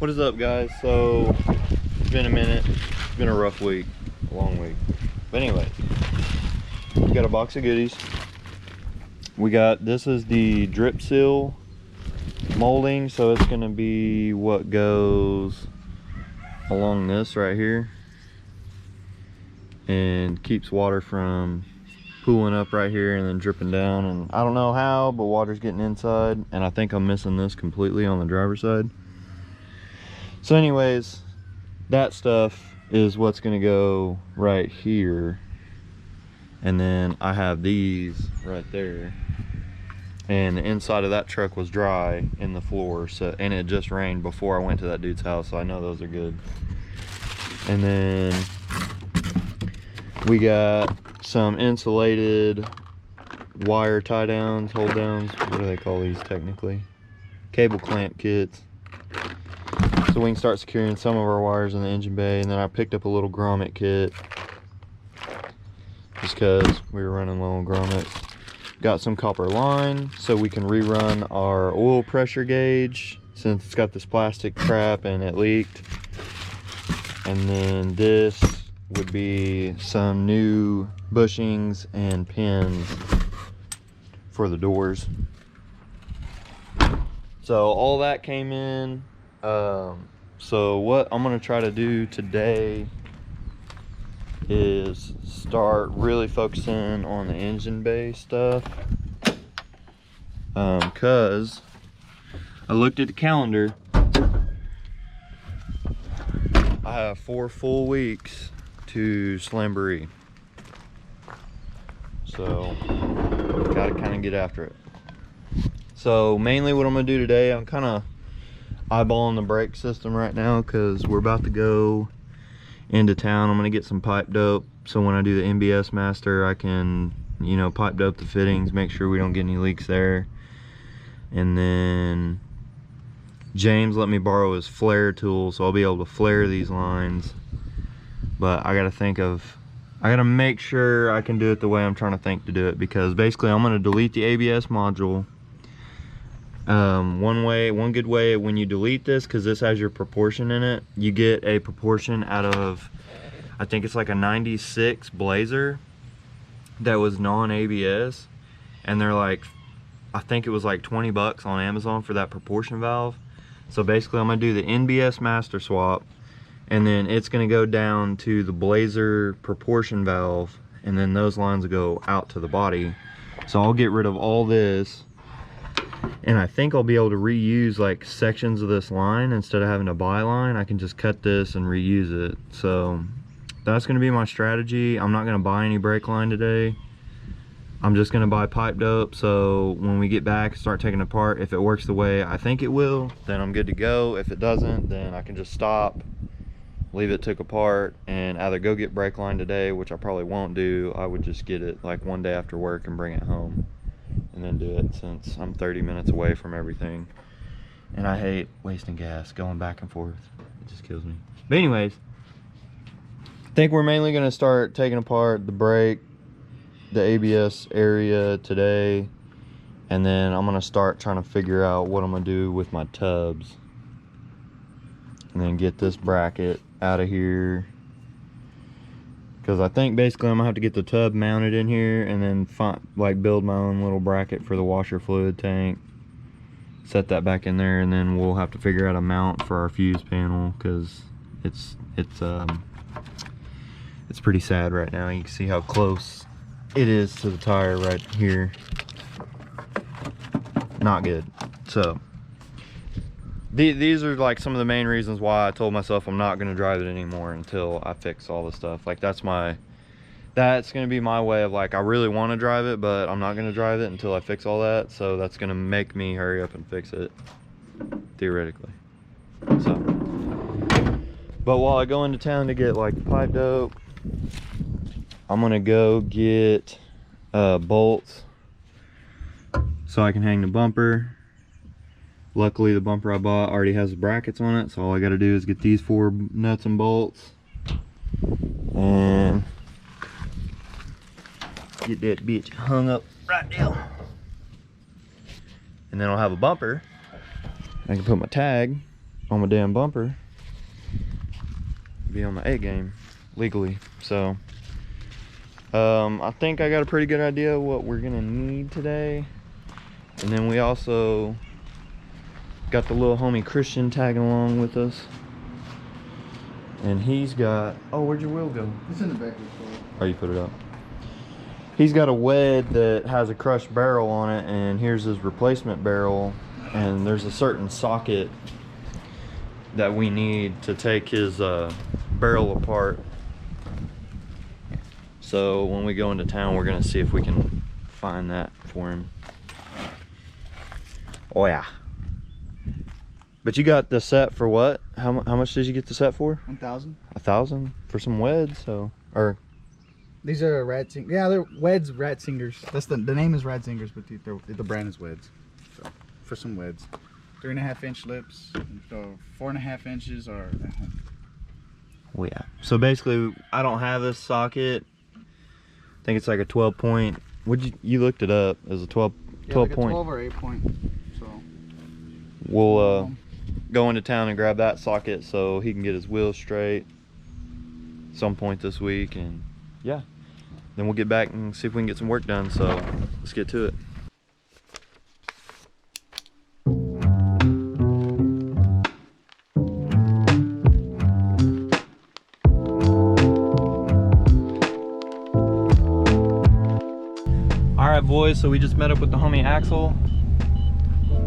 What is up, guys? So it's been a minute. It's been a rough week, a long week. But anyway, we got a box of goodies. This is the drip seal molding, so it's gonna be what goes along this right here and keeps water from pooling up right here and then dripping down. And I don't know how, but water's getting inside, and I think I'm missing this completely on the driver's side. So anyways, that stuff is what's gonna go right here, and then I have these right there, and the inside of that truck was dry in the floor, so, and it just rained before I went to that dude's house, so I know those are good. And then we got some insulated wire tie downs, hold downs, what do they call these technically? Cable clamp kits, so we can start securing some of our wires in the engine bay. And then I picked up a little grommet kit just because we were running low on grommets. Got some copper line so we can rerun our oil pressure gauge since it's got this plastic crap and it leaked. And then this would be some new bushings and pins for the doors. So all that came in. So what I'm gonna try to do today is start really focusing on the engine bay stuff, because I looked at the calendar. I have 4 full weeks to Slamboree, so gotta kind of get after it. So mainly what I'm gonna do today, I'm kind of eyeballing the brake system right now because we're about to go into town. I'm gonna get some pipe dope, so when I do the MBS master, I can, you know, pipe dope the fittings, make sure we don't get any leaks there. And then James let me borrow his flare tool, so I'll be able to flare these lines. But I gotta make sure I can do it the way I'm trying to think to do it, because basically I'm gonna delete the ABS module. One good way when you delete this, because this has your proportion in it, you get a proportion out of, I think it's like a 96 Blazer that was non-ABS, and they're like, I think it was like 20 bucks on Amazon for that proportion valve. So basically I'm gonna do the NBS master swap, and then it's gonna go down to the Blazer proportion valve, and then those lines will go out to the body. So I'll get rid of all this, and I think I'll be able to reuse like sections of this line instead of having to buy line. I can just cut this and reuse it. So that's going to be my strategy. I'm not going to buy any brake line today. I'm just going to buy pipe dope, so when we get back, start taking it apart. If it works the way I think it will, then I'm good to go. If it doesn't, then I can just stop, leave it took apart, and either go get brake line today, which I probably won't do. I would just get it like one day after work and bring it home and then do it, since I'm 30 minutes away from everything and I hate wasting gas going back and forth. It just kills me. But anyways, I think we're mainly going to start taking apart the brake, the ABS area today, and then I'm going to start trying to figure out what I'm going to do with my tubs, and then get this bracket out of here, because I think basically I'm gonna have to get the tub mounted in here and then build my own little bracket for the washer fluid tank, set that back in there, and then we'll have to figure out a mount for our fuse panel, because it's pretty sad right now. You can see how close it is to the tire right here. Not good. So these are like some of the main reasons why I told myself I'm not going to drive it anymore until I fix all this stuff. Like that's going to be my way of like, I really want to drive it, but I'm not going to drive it until I fix all that. So that's going to make me hurry up and fix it, theoretically. So, but while I go into town to get like pipe dope, I'm going to go get bolts so I can hang the bumper. Luckily the bumper I bought already has the brackets on it, so all I got to do is get these 4 nuts and bolts and get that bitch hung up right now. And then I'll have a bumper. I can put my tag on my damn bumper. Be on my A game legally. So I think I got a pretty good idea of what we're gonna need today. And then we also got the little homie Christian tagging along with us. And he's got, oh, where'd your wheel go? It's in the back of the car. Oh, you put it up. He's got a wed that has a crushed barrel on it, and here's his replacement barrel. And there's a certain socket that we need to take his barrel apart. So when we go into town, we're gonna see if we can find that for him. Oh yeah. But you got the set for what? How much did you get the set for? 1,000. 1,000 for some weds, so, or these are Radsingers. Yeah, they're Weds Radsingers. That's the name is Radsingers, but the brand is Weds. So for some Weds, 3.5-inch lips, 4.5 inches are. oh yeah. So basically, I don't have this socket. I think it's like a 12 point. You looked it up as a 12 like point. A 12 or 8 point. So we'll go into town and grab that socket so he can get his wheels straight some point this week, and yeah, then we'll get back and see if we can get some work done. So let's get to it. Alright boys, so we just met up with the homie Axel.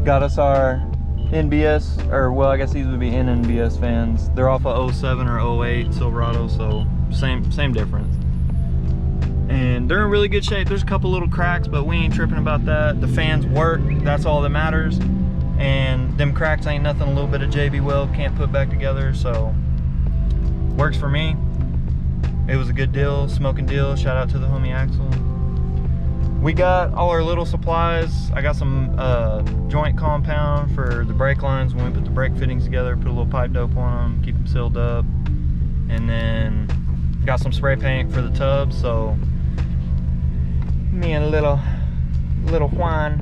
Got us our NBS, or well, I guess these would be NNBS fans. They're off of 07 or 08 Silverado, so same difference. And they're in really good shape. There's a couple little cracks, but we ain't tripping about that. The fans work, that's all that matters. And them cracks ain't nothing a little bit of JB Weld can't put back together, so works for me. It was a good deal, smoking deal. Shout out to the homie Axel. We got all our little supplies. I got some joint compound for the brake lines when we put the brake fittings together, put a little pipe dope on them, keep them sealed up. And then got some spray paint for the tubs. So me and little Juan,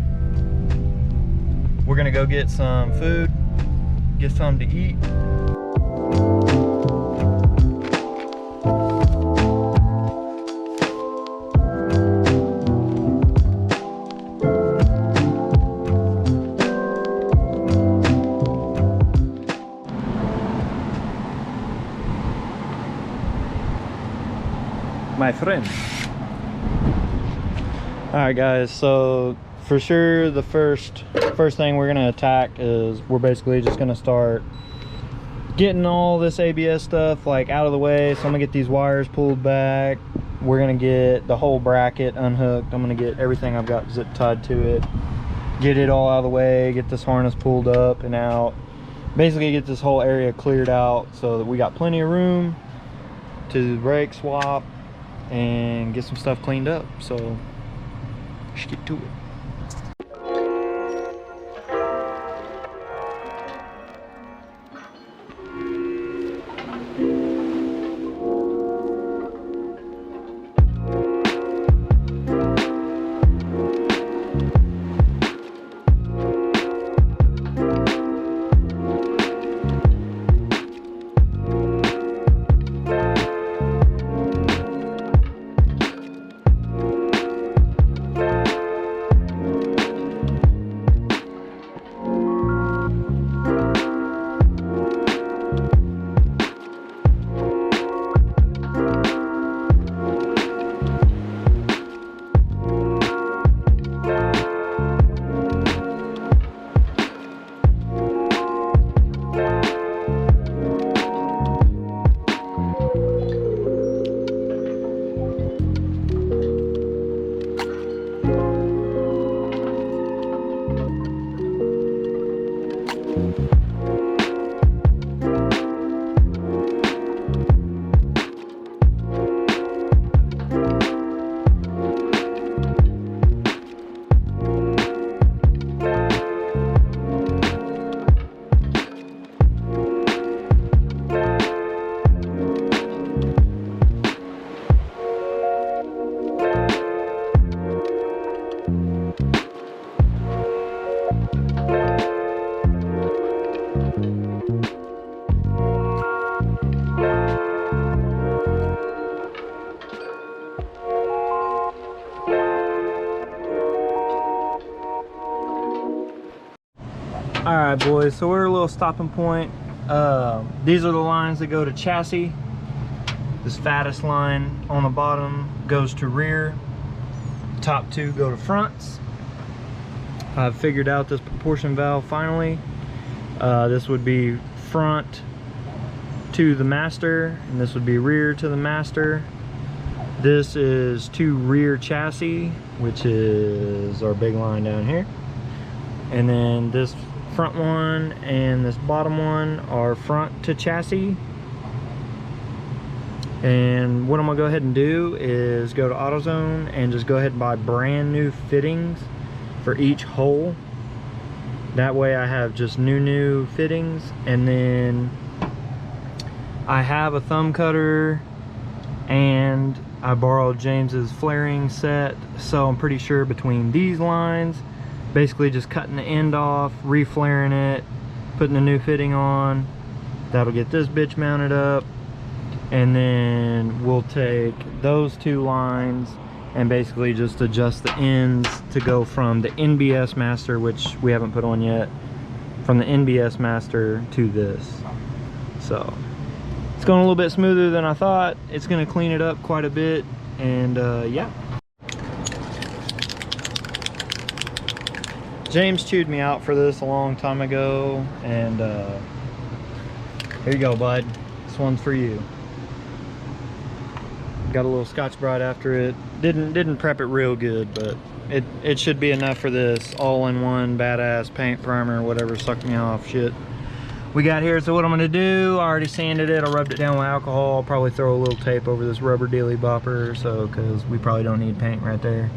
we're gonna go get some food, get something to eat. My friend. All right guys, so for sure the first thing we're gonna attack is we're basically just gonna start getting all this ABS stuff like out of the way. So I'm gonna get these wires pulled back. We're gonna get the whole bracket unhooked. I'm gonna get everything I've got zip tied to it, get it all out of the way, get this harness pulled up and out, basically get this whole area cleared out so that we got plenty of room to brake swap and get some stuff cleaned up. So let's get to it. right, boys, so we're a little stopping point. These are the lines that go to chassis. This fattest line on the bottom goes to rear. Top two go to fronts. I've figured out this proportion valve finally. This would be front to the master, and this would be rear to the master. This is to rear chassis, which is our big line down here. And then this front one and this bottom one are front to chassis. And what I'm gonna go ahead and do is go to AutoZone and just go ahead and buy brand new fittings for each hole. That way I have just new fittings. And then I have a thumb cutter and I borrowed James's flaring set, so I'm pretty sure between these lines, basically just cutting the end off, re-flaring it, putting the new fitting on, that'll get this bitch mounted up. And then we'll take those two lines and basically just adjust the ends to go from the NBS master, which we haven't put on yet, from the NBS master to this. So it's going a little bit smoother than I thought. It's going to clean it up quite a bit, and yeah. James chewed me out for this a long time ago, and here you go, bud. This one's for you. Got a little Scotch-Brite after it. Didn't prep it real good, but it should be enough for this all-in-one badass paint primer, whatever sucked me off shit we got here. So what I'm gonna do, I already sanded it, I rubbed it down with alcohol. I'll probably throw a little tape over this rubber dealy bopper, so because we probably don't need paint right there.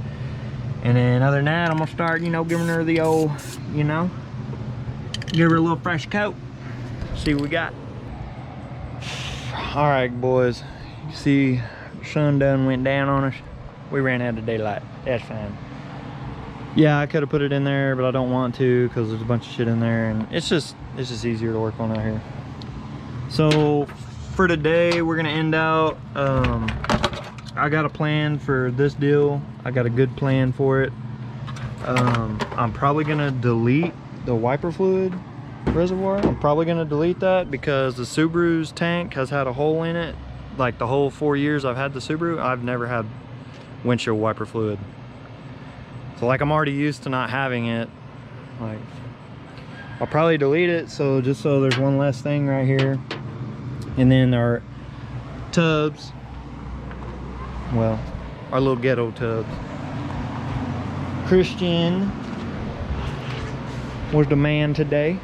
And then other than that, I'm gonna start, you know, giving her the old, you know, give her a little fresh coat. See what we got. All right, boys, you see sun done went down on us. We ran out of daylight. That's fine. Yeah, I could have put it in there, but I don't want to because there's a bunch of shit in there, and it's just easier to work on out here. So for today, we're gonna end out. I got a plan for this deal. I got a good plan for it. I'm probably gonna delete the wiper fluid reservoir. I'm probably gonna delete that because the Subaru's tank has had a hole in it. Like the whole 4 years I've had the Subaru, I've never had windshield wiper fluid. So like I'm already used to not having it. Like I'll probably delete it, so just so there's one less thing right here. And then our tubs, well, our little ghetto tubs. Christian was the man today.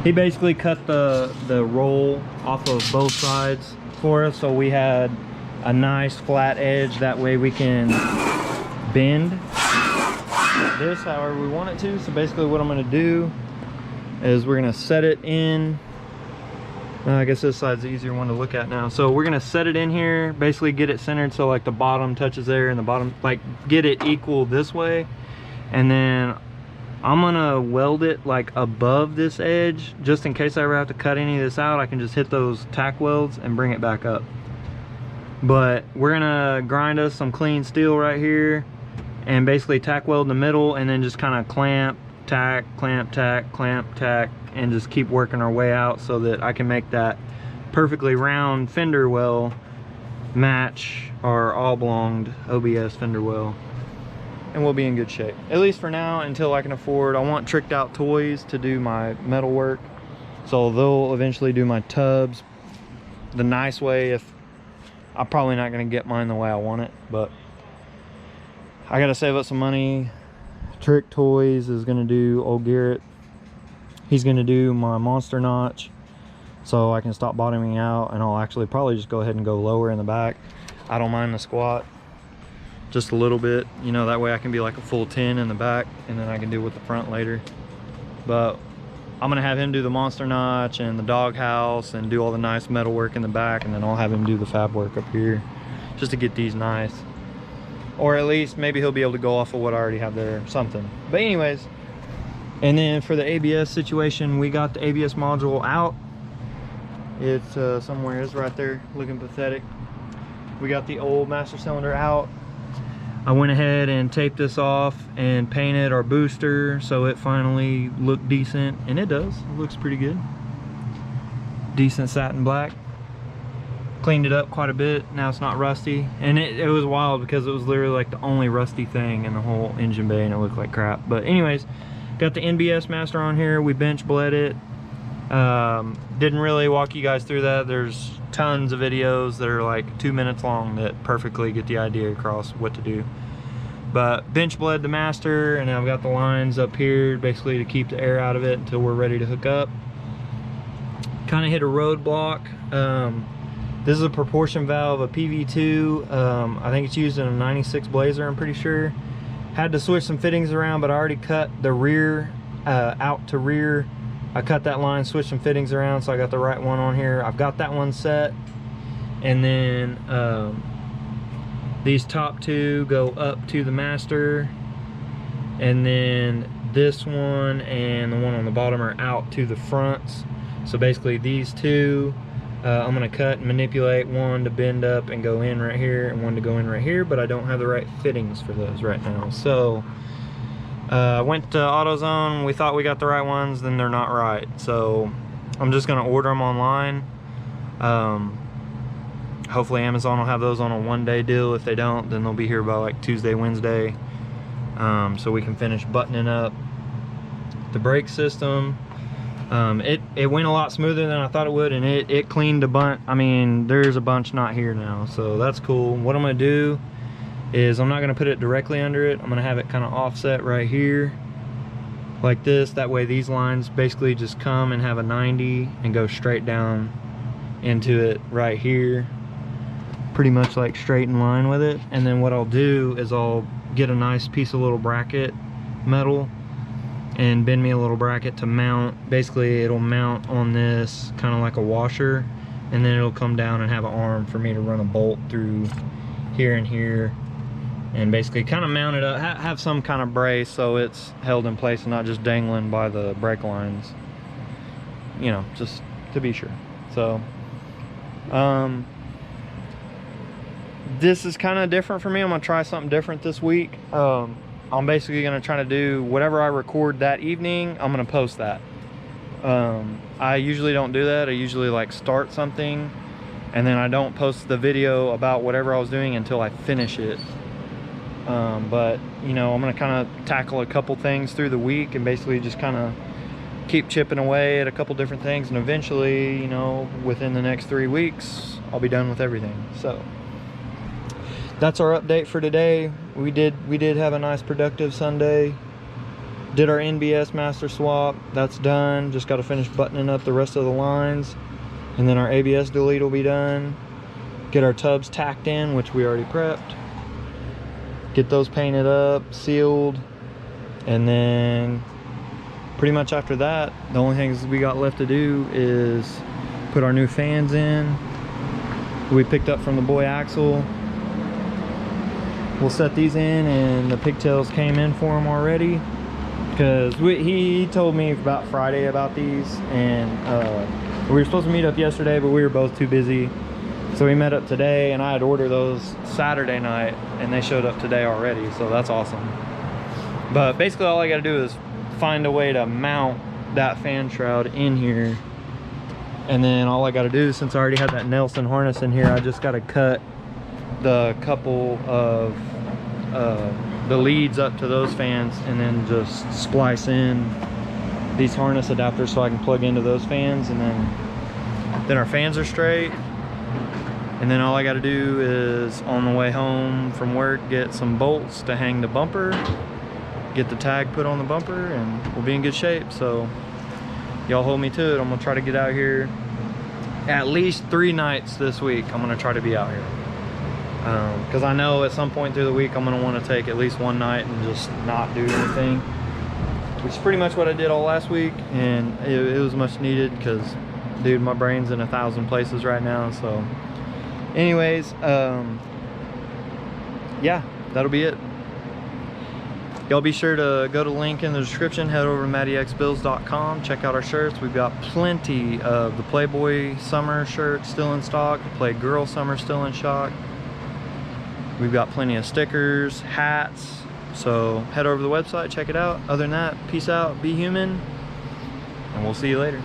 He basically cut the roll off of both sides for us, so we had a nice flat edge. That way we can bend this however we want it to. So basically what I'm going to do is we're going to set it in. I guess this side's the easier one to look at now. So we're going to set it in here, basically get it centered so like the bottom touches there and the bottom, like get it equal this way. And then I'm gonna weld it like above this edge, just in case I ever have to cut any of this out. I can just hit those tack welds and bring it back up. But we're gonna grind us some clean steel right here and basically tack weld in the middle, and then just kind of clamp, tack, clamp, tack, clamp, tack, and just keep working our way out so that I can make that perfectly round fender well match our oblonged OBS fender well. And we'll be in good shape, at least for now, until I can afford. I want tricked out toys to do my metal work, so they'll eventually do my tubs the nice way. If I'm probably not going to get mine the way I want it, but I got to save up some money. Trick Toys is going to do old Garrett. He's going to do my monster notch, so I can stop bottoming out, and I'll actually probably just go ahead and go lower in the back. I don't mind the squat just a little bit, you know, that way I can be like a full 10 in the back, and then I can do with the front later. But I'm gonna have him do the monster notch and the doghouse and do all the nice metal work in the back, and then I'll have him do the fab work up here just to get these nice, or at least maybe he'll be able to go off of what I already have there or something. But anyways, and then for the ABS situation, we got the ABS module out. It's somewhere, it's right there looking pathetic. We got the old master cylinder out. I went ahead and taped this off and painted our booster so it finally looked decent, and it does. It looks pretty good. Decent satin black. Cleaned it up quite a bit. Now it's not rusty, and it was wild because it was literally like the only rusty thing in the whole engine bay, and it looked like crap. But anyways, got the NBS master on here. We bench bled it. Didn't really walk you guys through that. There's tons of videos that are like 2 minutes long that perfectly get the idea across what to do. But bench bled the master, and I've got the lines up here basically to keep the air out of it until we're ready to hook up. Kind of hit a roadblock. This is a proportion valve, a PV2. I think it's used in a 96 Blazer, I'm pretty sure. Had to switch some fittings around, but I already cut the rear out to rear. I cut that line, switched some fittings around, so I got the right one on here. I've got that one set. And then these top two go up to the master. And then this one and the one on the bottom are out to the fronts. So basically these two, I'm gonna cut and manipulate, one to bend up and go in right here and one to go in right here, but I don't have the right fittings for those right now. So went to AutoZone, we thought we got the right ones, then they're not right. So I'm just gonna order them online. Hopefully Amazon will have those on a one-day deal. If they don't, then they'll be here by like Tuesday, Wednesday. So we can finish buttoning up the brake system. It went a lot smoother than I thought it would, and it cleaned a bunch. I mean, there's a bunch not here now, so that's cool. What I'm gonna do is I'm not gonna put it directly under it. I'm gonna have it kind of offset right here like this. That way these lines basically just come and have a 90 and go straight down into it right here, pretty much like straight in line with it. And then what I'll do is I'll get a nice piece of little bracket metal and bend me a little bracket to mount. Basically it'll mount on this kind of like a washer, and then it'll come down and have an arm for me to run a bolt through here and here, and basically kind of mount it up, have some kind of brace so it's held in place and not just dangling by the brake lines, you know, just to be sure. So this is kind of different for me. I'm gonna try something different this week. I'm basically gonna try to do whatever I record that evening, I'm gonna post that. I usually don't do that. I usually like start something and then I don't post the video about whatever I was doing until I finish it. But you know, I'm gonna kind of tackle a couple things through the week and basically just kind of keep chipping away at a couple different things, and eventually, you know, within the next 3 weeks I'll be done with everything. So that's our update for today. We did have a nice productive Sunday. Did our NBS master swap. That's done. Just got to finish buttoning up the rest of the lines, and then our ABS delete will be done. Get our tubs tacked in, which we already prepped. Get those painted up, sealed, and then pretty much after that, the only things we got left to do is put our new fans in. We picked up from the boy Axel. We'll set these in, and the pigtails came in for him already, because he told me about Friday about these, and we were supposed to meet up yesterday, but we were both too busy, so we met up today. And I had ordered those Saturday night and they showed up today already, so that's awesome. But basically all I got to do is find a way to mount that fan shroud in here, and then all I got to do, since I already had that Nelson harness in here, I just got to cut the couple of the leads up to those fans and then just splice in these harness adapters so I can plug into those fans, and then our fans are straight. And then all I got to do is on the way home from work get some bolts to hang the bumper, get the tag put on the bumper, and we'll be in good shape. So y'all hold me to it. I'm gonna try to get out here at least 3 nights this week. I'm gonna try to be out here. Because I know at some point through the week I'm going to want to take at least one night and just not do anything, which is pretty much what I did all last week, and it was much needed because, dude, my brain's in 1,000 places right now. So anyways, yeah, that'll be it. Y'all be sure to go to the link in the description, head over to MattyXBuilds.com, check out our shirts. We've got plenty of the Playboy summer shirts still in stock, the Playgirl summer still in stock. We've got plenty of stickers, hats. So head over to the website, check it out. Other than that, peace out, be human, and we'll see you later.